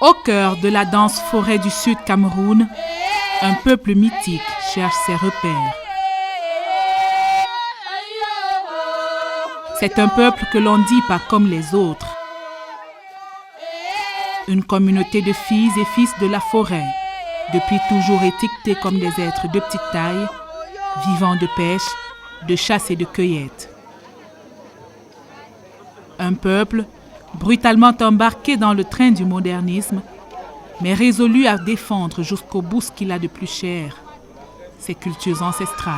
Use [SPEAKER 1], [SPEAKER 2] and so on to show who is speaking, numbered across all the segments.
[SPEAKER 1] Au cœur de la danse forêt du Sud Cameroun, un peuple mythique cherche ses repères. C'est un peuple que l'on dit pas comme les autres. Une communauté de filles et fils de la forêt, depuis toujours étiquetés comme des êtres de petite taille, vivant de pêche, de chasse et de cueillette. Un peuple brutalement embarqué dans le train du modernisme, mais résolu à défendre jusqu'au bout ce qu'il a de plus cher, ses cultures ancestrales.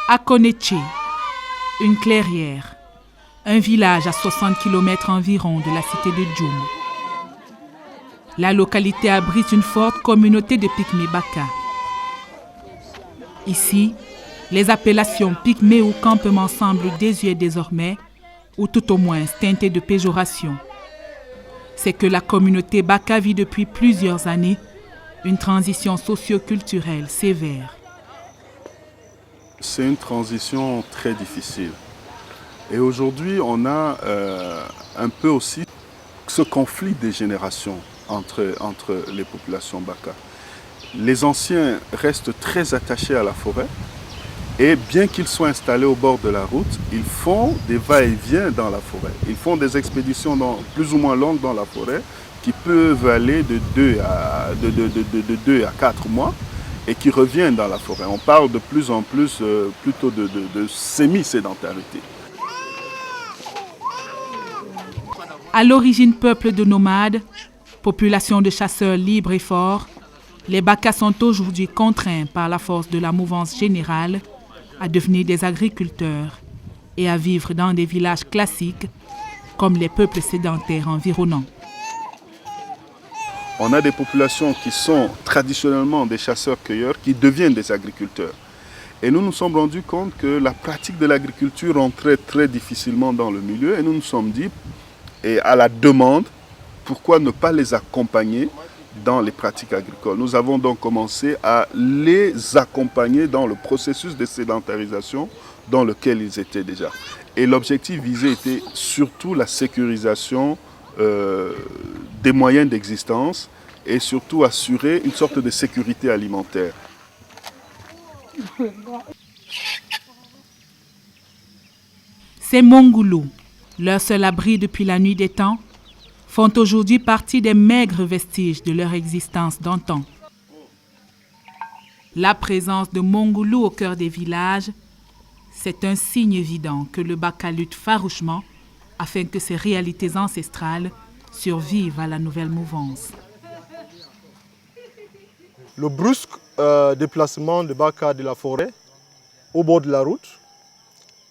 [SPEAKER 1] Akoneche, une clairière, un village à 60 km environ de la cité de Djoum. La localité abrite une forte communauté de Pygmées Baka. Ici, les appellations Pygmées ou campement semblent désuètes désormais, ou tout au moins teintées de péjoration. C'est que la communauté Baka vit depuis plusieurs années une transition socio-culturelle sévère.
[SPEAKER 2] C'est une transition très difficile. Et aujourd'hui, on a un peu aussi ce conflit des générations entre les populations Baka. Les anciens restent très attachés à la forêt et bien qu'ils soient installés au bord de la route, ils font des va-et-vient dans la forêt. Ils font des expéditions plus ou moins longues dans la forêt qui peuvent aller de 2 à 4 mois et qui reviennent dans la forêt. On parle de plus en plus plutôt de semi-sédentarité.
[SPEAKER 1] À l'origine peuple de nomades, population de chasseurs libres et forts, les Baka sont aujourd'hui contraints par la force de la mouvance générale à devenir des agriculteurs et à vivre dans des villages classiques comme les peuples sédentaires environnants.
[SPEAKER 2] On a des populations qui sont traditionnellement des chasseurs-cueilleurs qui deviennent des agriculteurs. Et nous nous sommes rendus compte que la pratique de l'agriculture rentrait très difficilement dans le milieu et nous nous sommes dit, et à la demande, pourquoi ne pas les accompagner dans les pratiques agricoles. Nous avons donc commencé à les accompagner dans le processus de sédentarisation dans lequel ils étaient déjà. Et l'objectif visé était surtout la sécurisation des moyens d'existence et surtout assurer une sorte de sécurité alimentaire.
[SPEAKER 1] Ces Mongoulous, leur seul abri depuis la nuit des temps, font aujourd'hui partie des maigres vestiges de leur existence d'antan. La présence de Mongoulous au cœur des villages, c'est un signe évident que le Baka lutte farouchement afin que ces réalités ancestrales survivent à la nouvelle mouvance.
[SPEAKER 3] Le brusque déplacement de Baka de la forêt au bord de la route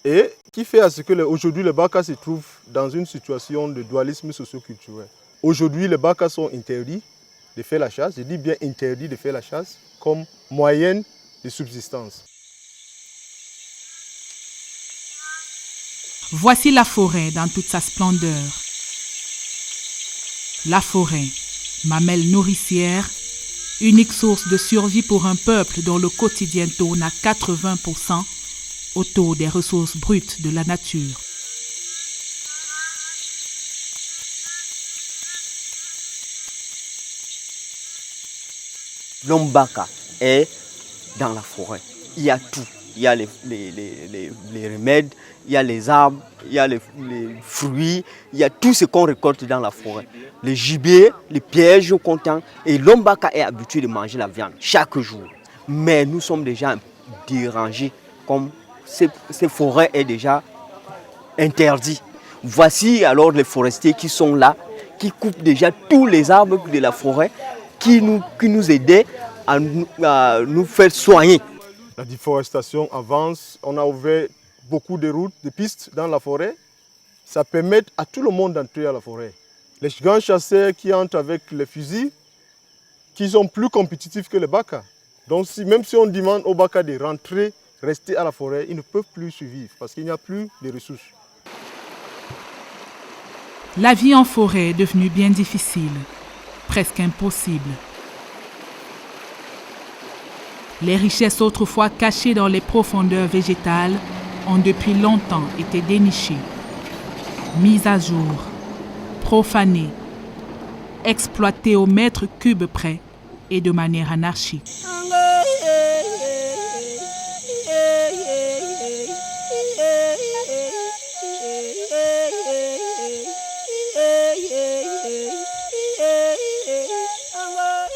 [SPEAKER 3] et qui fait à ce que aujourd'hui les Baka se trouvent dans une situation de dualisme socio-culturel. Aujourd'hui, les Baka sont interdits de faire la chasse, je dis bien interdits de faire la chasse comme moyen de subsistance.
[SPEAKER 1] Voici la forêt dans toute sa splendeur. La forêt, mamelle nourricière, unique source de survie pour un peuple dont le quotidien tourne à 80% autour des ressources brutes de la nature.
[SPEAKER 4] L'homme Baka est dans la forêt. Il y a tout. Il y a les remèdes, il y a les arbres, il y a les fruits, il y a tout ce qu'on récolte dans la forêt. Les gibiers, les pièges qu'on tend. Et l'homme Baka est habitué de manger la viande chaque jour. Mais nous sommes déjà dérangés comme ces forêts est déjà interdit. Voici alors les forestiers qui sont là, qui coupent déjà tous les arbres de la forêt, qui nous aidaient à nous faire soigner.
[SPEAKER 3] La déforestation avance, on a ouvert beaucoup de routes, de pistes dans la forêt. Ça permet à tout le monde d'entrer à la forêt. Les grands chasseurs qui entrent avec les fusils, qui sont plus compétitifs que les Baka. Donc même si on demande aux Baka de rentrer, rester à la forêt, ils ne peuvent plus survivre parce qu'il n'y a plus de ressources.
[SPEAKER 1] La vie en forêt est devenue bien difficile, presque impossible. Les richesses autrefois cachées dans les profondeurs végétales ont depuis longtemps été dénichées, mises à jour, profanées, exploitées au mètre cube près et de manière anarchique.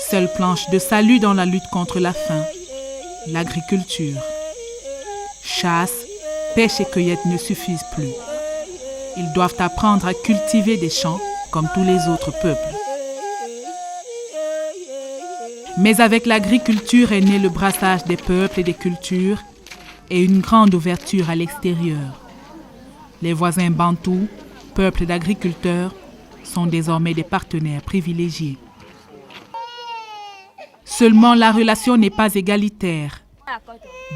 [SPEAKER 1] Seule planche de salut dans la lutte contre la faim, l'agriculture. Chasse, pêche et cueillette ne suffisent plus. Ils doivent apprendre à cultiver des champs comme tous les autres peuples. Mais avec l'agriculture est né le brassage des peuples et des cultures et une grande ouverture à l'extérieur. Les voisins bantous, peuples d'agriculteurs, sont désormais des partenaires privilégiés. Seulement, la relation n'est pas égalitaire.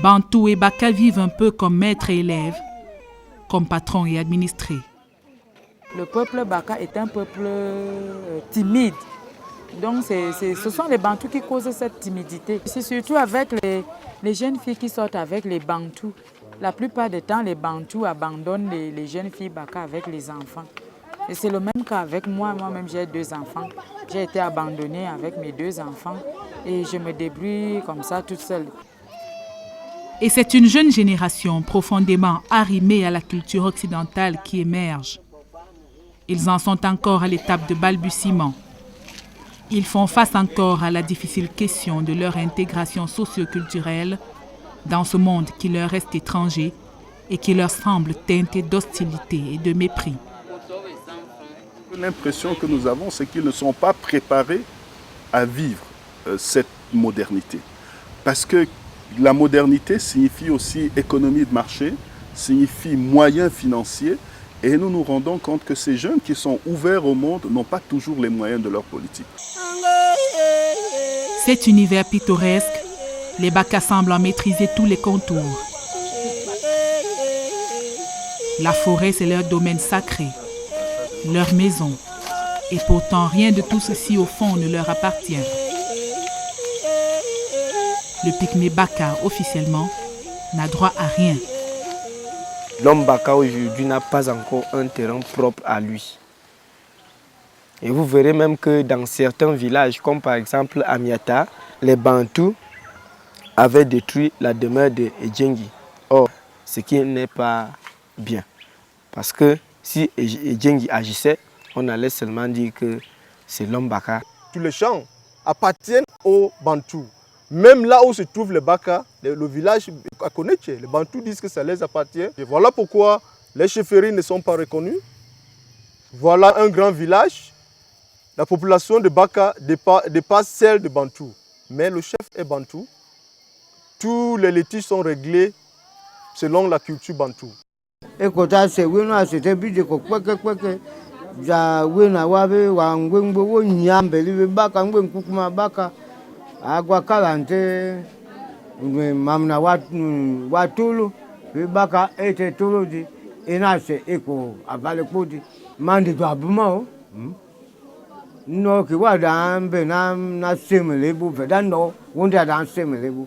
[SPEAKER 1] Bantous et Baka vivent un peu comme maître et élève, comme patron et administré.
[SPEAKER 5] Le peuple Baka est un peuple timide. Donc, ce sont les Bantous qui causent cette timidité. C'est surtout avec les jeunes filles qui sortent avec les Bantous. La plupart du temps, les Bantous abandonnent les jeunes filles Baka avec les enfants. Et c'est le même cas avec moi. Moi-même, j'ai 2 enfants. J'ai été abandonnée avec mes 2 enfants et je me débrouille comme ça toute seule.
[SPEAKER 1] Et c'est une jeune génération profondément arrimée à la culture occidentale qui émerge. Ils en sont encore à l'étape de balbutiement. Ils font face encore à la difficile question de leur intégration socio-culturelle dans ce monde qui leur reste étranger et qui leur semble teinté d'hostilité et de mépris.
[SPEAKER 2] L'impression que nous avons, c'est qu'ils ne sont pas préparés à vivre cette modernité. Parce que la modernité signifie aussi économie de marché, signifie moyens financiers, et nous nous rendons compte que ces jeunes qui sont ouverts au monde n'ont pas toujours les moyens de leur politique.
[SPEAKER 1] Cet univers pittoresque, les Baka semblent en maîtriser tous les contours. La forêt, c'est leur domaine sacré, leur maison. Et pourtant, rien de tout ceci, au fond, ne leur appartient. Le Pygmée Baka, officiellement, n'a droit à rien.
[SPEAKER 6] L'homme Baka aujourd'hui n'a pas encore un terrain propre à lui. Et vous verrez même que dans certains villages, comme par exemple à Miata, les Bantous avaient détruit la demeure de Edjengi. Or, ce qui n'est pas bien. Parce que si Edjengi agissait, on allait seulement dire que c'est l'homme Baka.
[SPEAKER 3] Tous les champs appartiennent aux Bantous. Même là où se trouve le Baka, le village à Koneche, les Bantous disent que ça les appartient. Et voilà pourquoi les chefferies ne sont pas reconnues. Voilà un grand village. La population de Baka dépasse celle de Bantou. Mais le chef est Bantou. Tous les litiges sont réglés selon la culture Bantou.
[SPEAKER 7] Agua calante, mamna watulu, Baka ete tuludi, enase eko avale kudi, mandi to abumao. No ki wada ambe na semelebu, vedano, wonda dan semelebu.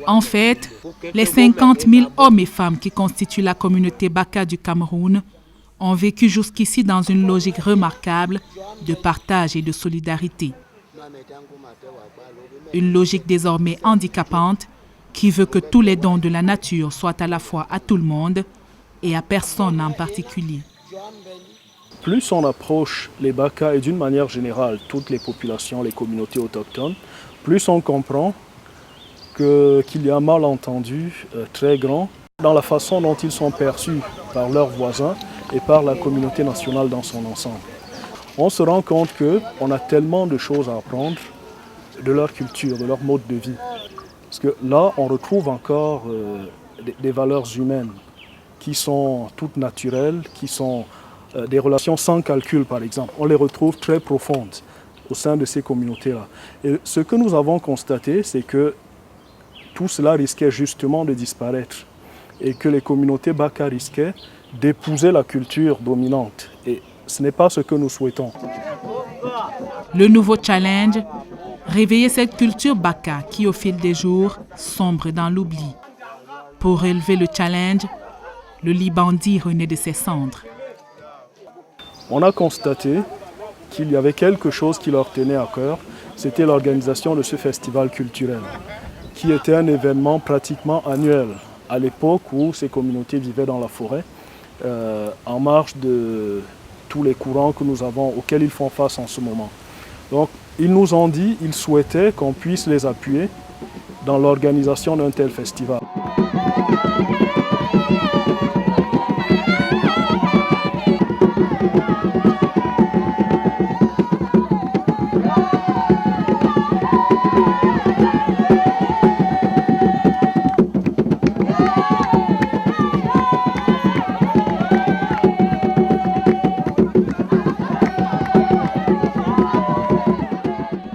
[SPEAKER 1] En fait, les 50 000 hommes et femmes qui constituent la communauté Baka du Cameroun ont vécu jusqu'ici dans une logique remarquable de partage et de solidarité. Une logique désormais handicapante qui veut que tous les dons de la nature soient à la fois à tout le monde et à personne en particulier.
[SPEAKER 8] Plus on approche les Baka et d'une manière générale toutes les populations, les communautés autochtones, plus on comprend qu'il y a un malentendu très grand dans la façon dont ils sont perçus par leurs voisins et par la communauté nationale dans son ensemble. On se rend compte qu'on a tellement de choses à apprendre de leur culture, de leur mode de vie. Parce que là, on retrouve encore des valeurs humaines qui sont toutes naturelles, qui sont des relations sans calcul, par exemple. On les retrouve très profondes au sein de ces communautés-là. Et ce que nous avons constaté, c'est que tout cela risquait justement de disparaître et que les communautés Baka risquaient d'épouser la culture dominante. Et ce n'est pas ce que nous souhaitons.
[SPEAKER 1] Le nouveau challenge, réveiller cette culture Baka qui, au fil des jours, sombre dans l'oubli. Pour relever le challenge, le Libandi renaît de ses cendres.
[SPEAKER 8] On a constaté qu'il y avait quelque chose qui leur tenait à cœur, c'était l'organisation de ce festival culturel, qui était un événement pratiquement annuel à l'époque où ces communautés vivaient dans la forêt, en marge de tous les courants que nous avons, auxquels ils font face en ce moment. Donc, ils nous ont dit qu'ils souhaitaient qu'on puisse les appuyer dans l'organisation d'un tel festival.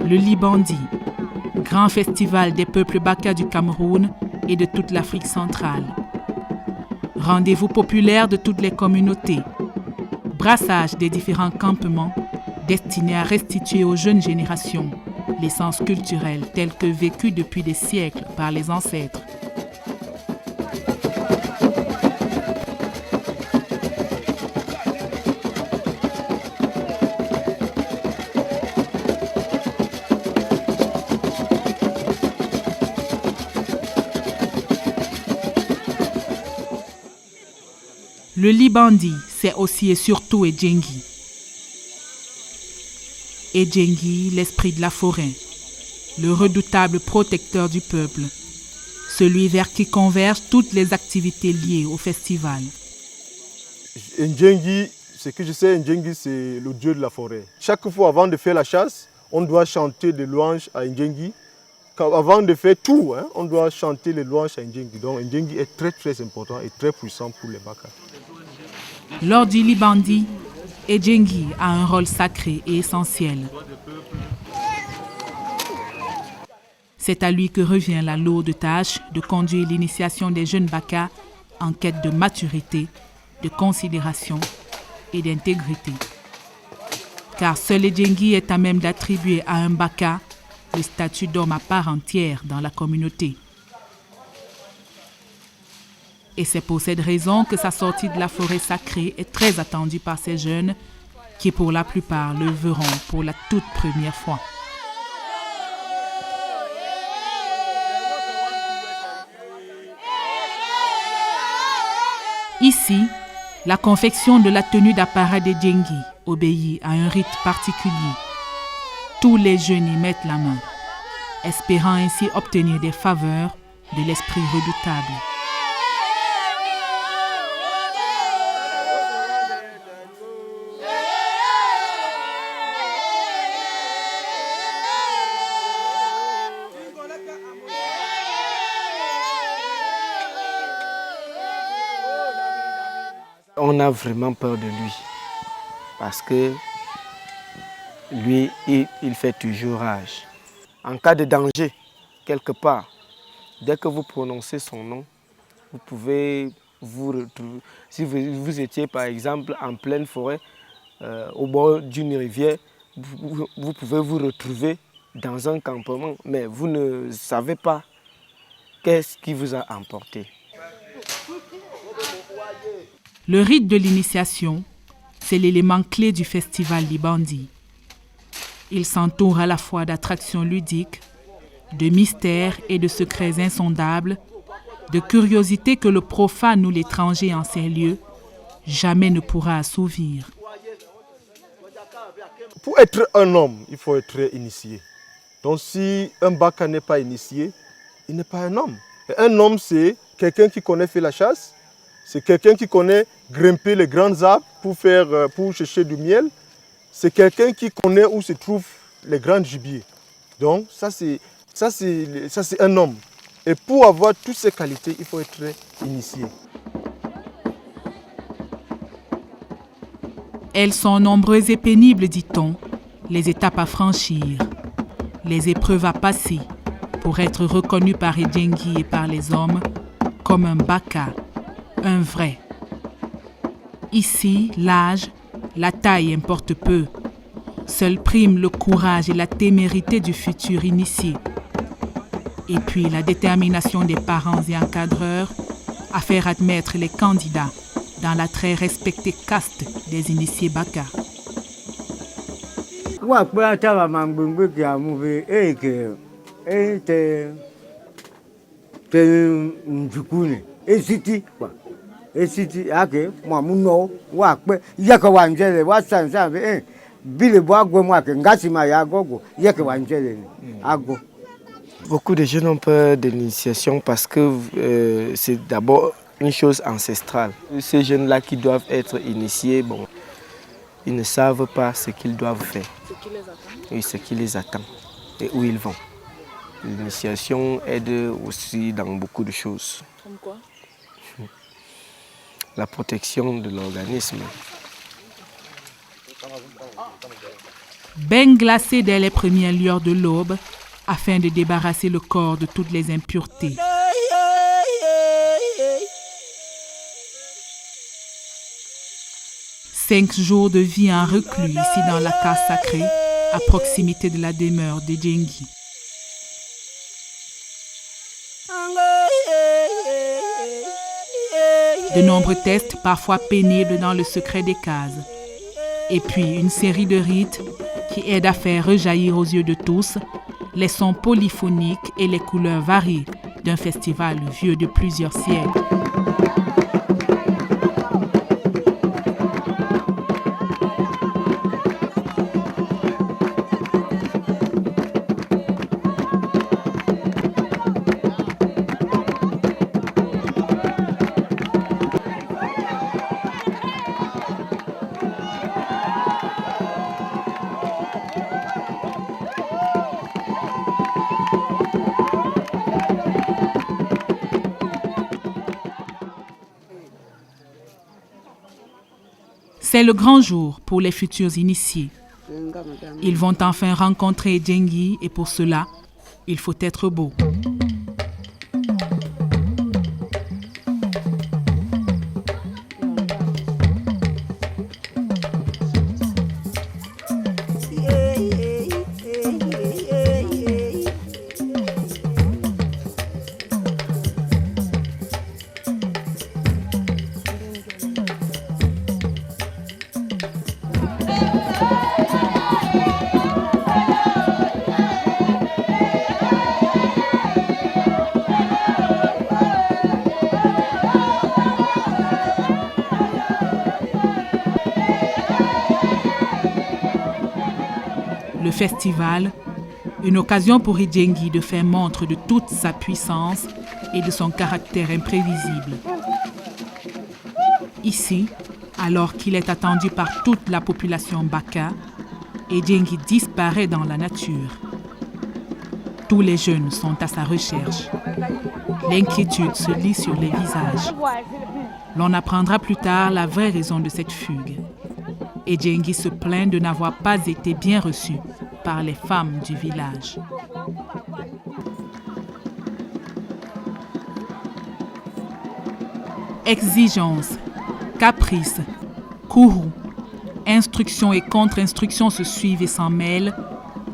[SPEAKER 1] Le Libandi, grand festival des peuples Baka du Cameroun et de toute l'Afrique centrale. Rendez-vous populaire de toutes les communautés. Brassage des différents campements destinés à restituer aux jeunes générations l'essence culturelle telle que vécue depuis des siècles par les ancêtres. Le Libandi, c'est aussi et surtout Edjengi. Edjengi, l'esprit de la forêt, le redoutable protecteur du peuple, celui vers qui convergent toutes les activités liées au festival.
[SPEAKER 3] Ndjengi, ce que je sais, Ndjengi, c'est le dieu de la forêt. Chaque fois, avant de faire la chasse, on doit chanter des louanges à Ndjengi. Avant de faire tout, on doit chanter les louanges à Ndjengi. Donc Ndjengi est très très important et très puissant pour les Baka.
[SPEAKER 1] Lors du Libandi, Edjengi a un rôle sacré et essentiel. C'est à lui que revient la lourde tâche de conduire l'initiation des jeunes Baka en quête de maturité, de considération et d'intégrité. Car seul Edjengi est à même d'attribuer à un Baka le statut d'homme à part entière dans la communauté. Et c'est pour cette raison que sa sortie de la forêt sacrée est très attendue par ces jeunes qui, pour la plupart, le verront pour la toute première fois. Ici, la confection de la tenue d'apparat des Djengi obéit à un rite particulier. Tous les jeunes y mettent la main, espérant ainsi obtenir des faveurs de l'esprit redoutable.
[SPEAKER 6] On a vraiment peur de lui parce que lui, il fait toujours rage. En cas de danger, quelque part, dès que vous prononcez son nom, vous pouvez vous retrouver. Si vous étiez par exemple en pleine forêt, au bord d'une rivière, vous pouvez vous retrouver dans un campement, mais vous ne savez pas qu'est-ce qui vous a emporté.
[SPEAKER 1] Le rite de l'initiation, c'est l'élément clé du festival Libandi. Il s'entoure à la fois d'attractions ludiques, de mystères et de secrets insondables, de curiosités que le profane ou l'étranger en ces lieux jamais ne pourra assouvir.
[SPEAKER 3] Pour être un homme, il faut être initié. Donc si un Baka n'est pas initié, il n'est pas un homme. Et un homme, c'est quelqu'un qui connaît faire la chasse, c'est quelqu'un qui connaît grimper les grands arbres pour chercher du miel, c'est quelqu'un qui connaît où se trouvent les grands gibiers. Donc ça c'est un homme. Et pour avoir toutes ces qualités, il faut être initié.
[SPEAKER 1] Elles sont nombreuses et pénibles, dit-on, les étapes à franchir, les épreuves à passer pour être reconnu par Edjengi et par les hommes comme un Baka, un vrai. Ici, l'âge, la taille importe peu. Seul prime le courage et la témérité du futur initié. Et puis la détermination des parents et encadreurs à faire admettre les candidats dans la très respectée caste des initiés Baka.
[SPEAKER 6] Beaucoup de jeunes ont peur de l'initiation parce que c'est d'abord une chose ancestrale. Ces jeunes-là qui doivent être initiés, bon, ils ne savent pas ce qu'ils doivent faire.
[SPEAKER 9] Ce qui les attend.
[SPEAKER 6] Oui, ce qui les attend et où ils vont. L'initiation aide aussi dans beaucoup de choses.
[SPEAKER 9] Comme quoi?
[SPEAKER 6] La protection de l'organisme.
[SPEAKER 1] Bain glacé dès les premières lueurs de l'aube afin de débarrasser le corps de toutes les impuretés. Cinq jours de vie en reclus ici dans la case sacrée, à proximité de la demeure d'Edjengi. De nombreux tests, parfois pénibles dans le secret des cases. Et puis une série de rites qui aident à faire rejaillir aux yeux de tous les sons polyphoniques et les couleurs variées d'un festival vieux de plusieurs siècles. C'est le grand jour pour les futurs initiés. Ils vont enfin rencontrer Edjengi et pour cela, il faut être beau. Le festival, une occasion pour Edjengi de faire montre de toute sa puissance et de son caractère imprévisible. Ici, alors qu'il est attendu par toute la population Baka, Edjengi disparaît dans la nature. Tous les jeunes sont à sa recherche. L'inquiétude se lit sur les visages. L'on apprendra plus tard la vraie raison de cette fugue. Edjengi se plaint de n'avoir pas été bien reçu par les femmes du village. Exigences, caprices, courroux, instructions et contre-instructions se suivent et s'en mêlent,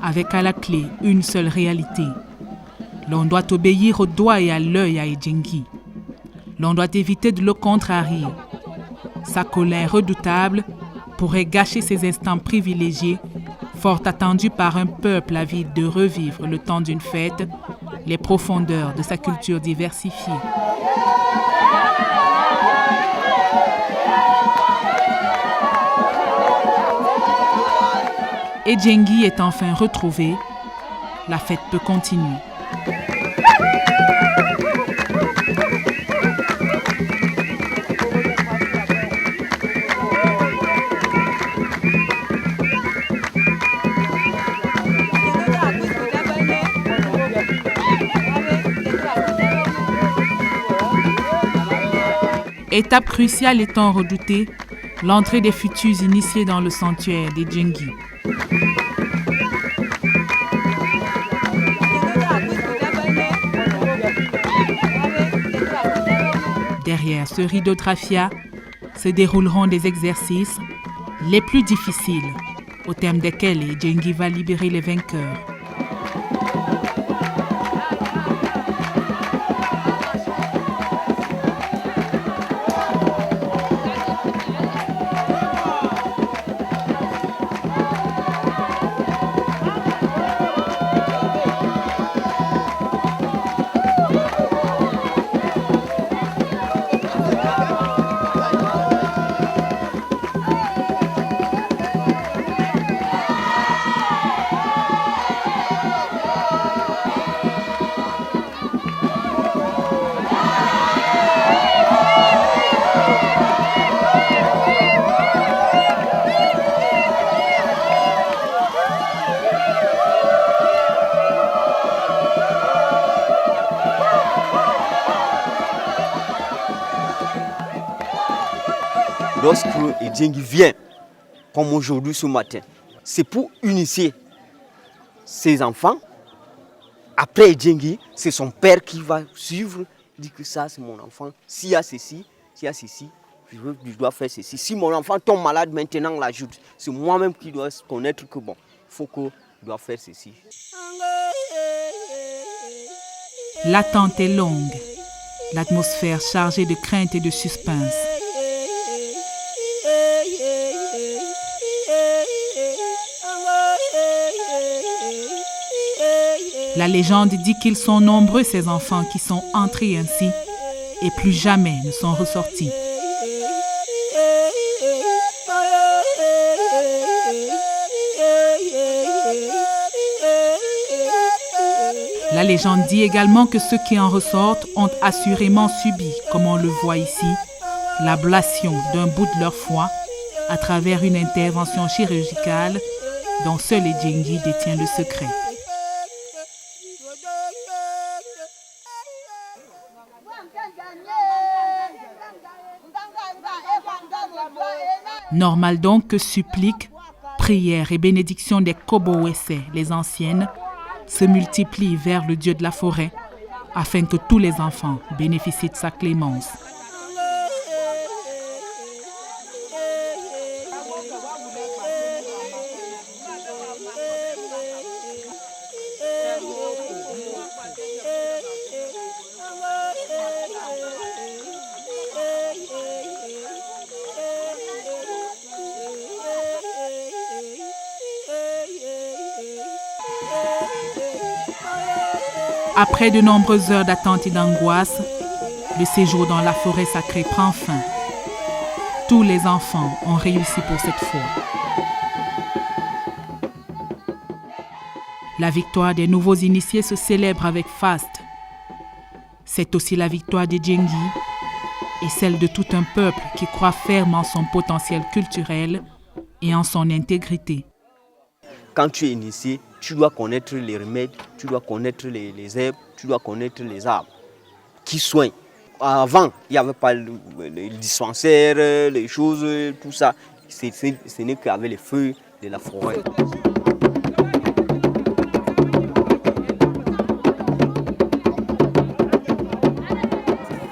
[SPEAKER 1] avec à la clé une seule réalité. L'on doit obéir au doigt et à l'œil à Edjengi. L'on doit éviter de le contrarier. Sa colère redoutable pourrait gâcher ces instants privilégiés, fort attendus par un peuple avide de revivre le temps d'une fête, les profondeurs de sa culture diversifiée. Edjengi est enfin retrouvé, la fête peut continuer. Étape cruciale étant redoutée, l'entrée des futurs initiés dans le sanctuaire des Djinguis. Derrière ce rideau de raffia se dérouleront des exercices les plus difficiles, au terme desquels les Djinguis va libérer les vainqueurs.
[SPEAKER 4] Lorsque les Djinguis viennent, comme aujourd'hui ce matin, c'est pour initier ses enfants. Après les Djinguis, c'est son père qui va suivre, dit que ça c'est mon enfant. S'il y a ceci, je dois faire ceci. Si mon enfant tombe malade maintenant, l'ajoute. C'est moi-même qui dois connaître que bon, il faut que je dois faire ceci.
[SPEAKER 1] L'attente est longue, l'atmosphère chargée de crainte et de suspense. La légende dit qu'ils sont nombreux ces enfants qui sont entrés ainsi et plus jamais ne sont ressortis. La légende dit également que ceux qui en ressortent ont assurément subi, comme on le voit ici, l'ablation d'un bout de leur foie à travers une intervention chirurgicale dont seul les Djinguis détient le secret. Normal donc que suppliques, prières et bénédictions des Kobowese, les anciennes, se multiplient vers le Dieu de la forêt afin que tous les enfants bénéficient de sa clémence. Après de nombreuses heures d'attente et d'angoisse, le séjour dans la forêt sacrée prend fin. Tous les enfants ont réussi pour cette fois. La victoire des nouveaux initiés se célèbre avec faste. C'est aussi la victoire des Djinguis et celle de tout un peuple qui croit ferme en son potentiel culturel et en son intégrité.
[SPEAKER 4] Quand tu es initié, tu dois connaître les remèdes, tu dois connaître les herbes, tu dois connaître les arbres qui soignent. Avant, il n'y avait pas les dispensaires, les choses, tout ça. Ce n'est qu'avec les feuilles de la forêt.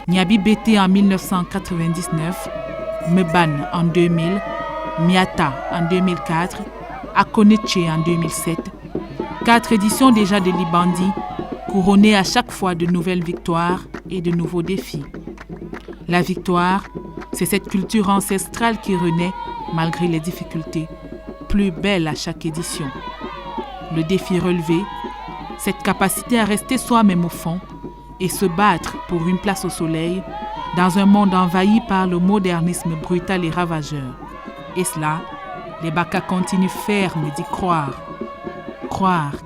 [SPEAKER 1] Nyabi Bété en 1999, Meban en 2000, Miata en 2004, Akoneche en 2007. 4 éditions déjà de Libandi, couronnées à chaque fois de nouvelles victoires et de nouveaux défis. La victoire, c'est cette culture ancestrale qui renaît malgré les difficultés, plus belle à chaque édition. Le défi relevé, cette capacité à rester soi-même au fond et se battre pour une place au soleil dans un monde envahi par le modernisme brutal et ravageur. Et cela, les Baka continuent fermes d'y croire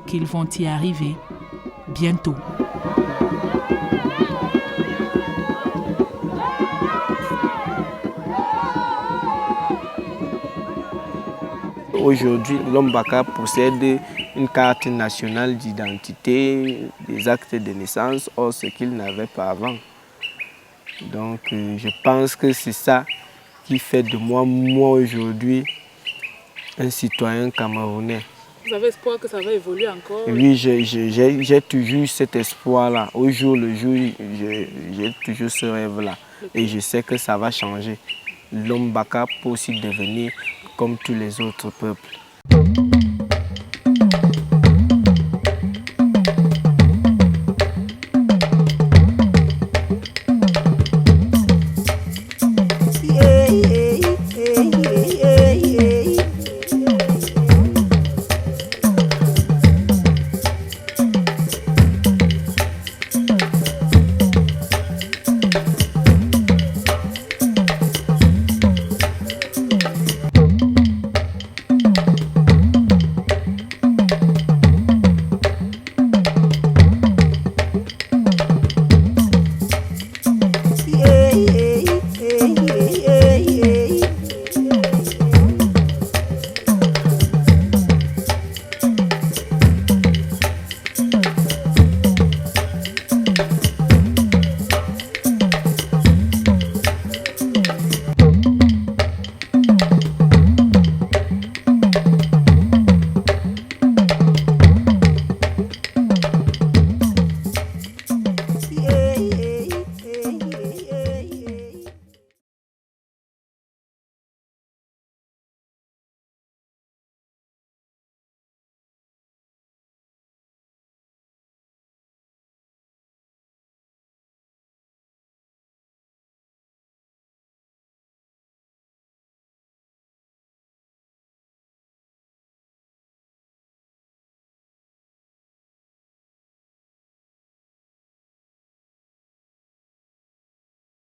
[SPEAKER 1] qu'ils vont y arriver bientôt.
[SPEAKER 6] aujourd'hui, l'homme Baka possède une carte nationale d'identité, des actes de naissance, or ce qu'il n'avait pas avant. Donc je pense que c'est ça qui fait de moi aujourd'hui, un citoyen camerounais.
[SPEAKER 1] Vous avez espoir que ça va évoluer encore?
[SPEAKER 6] Oui, j'ai toujours cet espoir-là. Au jour le jour, j'ai toujours ce rêve-là. Et je sais que ça va changer. L'homme Baka peut aussi devenir comme tous les autres peuples.